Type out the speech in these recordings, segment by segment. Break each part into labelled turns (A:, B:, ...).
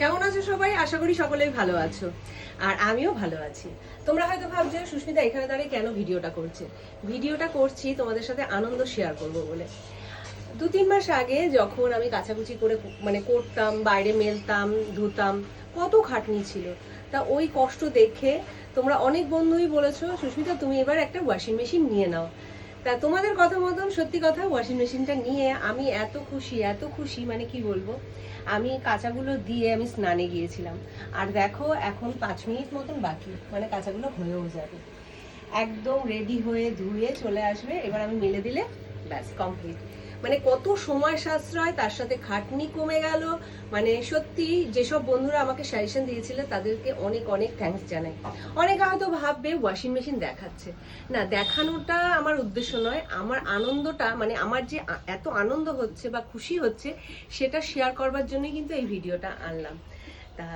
A: কেমন আছো সবাই? আশা করি সকলেই ভালো আছো, আর আমিও ভালো আছি। তোমরা হয়তো ভাবছো সুস্মিতা এখানে দাঁড়িয়ে কেন ভিডিওটা করছি তোমাদের সাথে আনন্দ শেয়ার করব বলে। 2-3 মাস আগে যখন আমি কাচাকুচি করে করতাম, বাইরে মেলতাম, ধুতাম, কত খাটনি ছিল। তা ওই কষ্ট দেখে তোমরা অনেক বন্ধুই বলেছো সুস্মিতা তুমি এবার একটা ওয়াশিং মেশিন নিয়ে নাও। তা তোমাদের কথা মতন সত্যি কথা ওয়াশিং মেশিনটা নিয়ে আমি এত খুশি মানে কি বলবো। আমি কাঁচাগুলো দিয়ে আমি স্নানে গিয়েছিলাম, আর দেখো এখন 5 মিনিট মতন বাকি, মানে কাঁচাগুলো হয়েও যাবে, একদম রেডি হয়ে ধুয়ে চলে আসবে। এবার আমি মেলে দিলে ব্যাস কমপ্লিট। মানে কত সময় সাশ্রয়, তার সাথে খাটনি কমে গেল। মানে সত্যি যেসব বন্ধুরা আমাকে সাজেশন দিয়েছিল তাদেরকে অনেক অনেক থ্যাঙ্কস জানাই। অনেকে হয়তো ভাববে ওয়াশিং মেশিন দেখাচ্ছে, না দেখানোটা আমার উদ্দেশ্য নয়। আমার আনন্দটা মানে আমার যে এত আনন্দ হচ্ছে বা খুশি হচ্ছে সেটা শেয়ার করবার জন্যই কিন্তু এই ভিডিওটা আনলাম। তা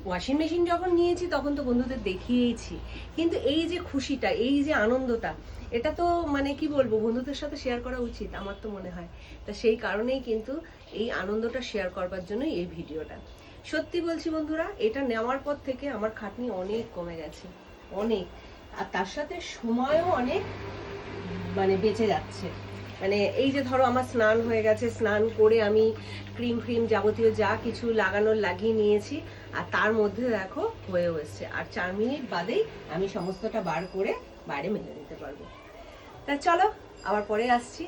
A: ওয়াশিং মেশিন যখন নিয়েছি তখন তো বন্ধুদের দেখিয়েছি, কিন্তু এই যে খুশিটা, এই যে আনন্দটা, এটা তো মানে কি বলবো, বন্ধুদের সাথে শেয়ার করা উচিত আমার তো মনে হয়। তা সেই কারণেই কিন্তু এই আনন্দটা শেয়ার করবার জন্যই এই ভিডিওটা। সত্যি বলছি বন্ধুরা, এটা নেওয়ার পর থেকে আমার খাটনি অনেক কমে গেছে, অনেক। আর তার সাথে সময়ও অনেক মানে বেঁচে যাচ্ছে। মানে এই যে ধরো আমার স্নান হয়ে গেছে, স্নান করে আমি ক্রিম ফ্রিম যাবতীয় যা কিছু লাগানোর লাগিয়ে নিয়েছি, আর তার মধ্যে দেখো হয়েও এসছে, আর 4 মিনিট বাদেই আমি সমস্তটা বার করে বাইরে মেলে দিতে পারবো। তা চলো আবার পরে আসছি।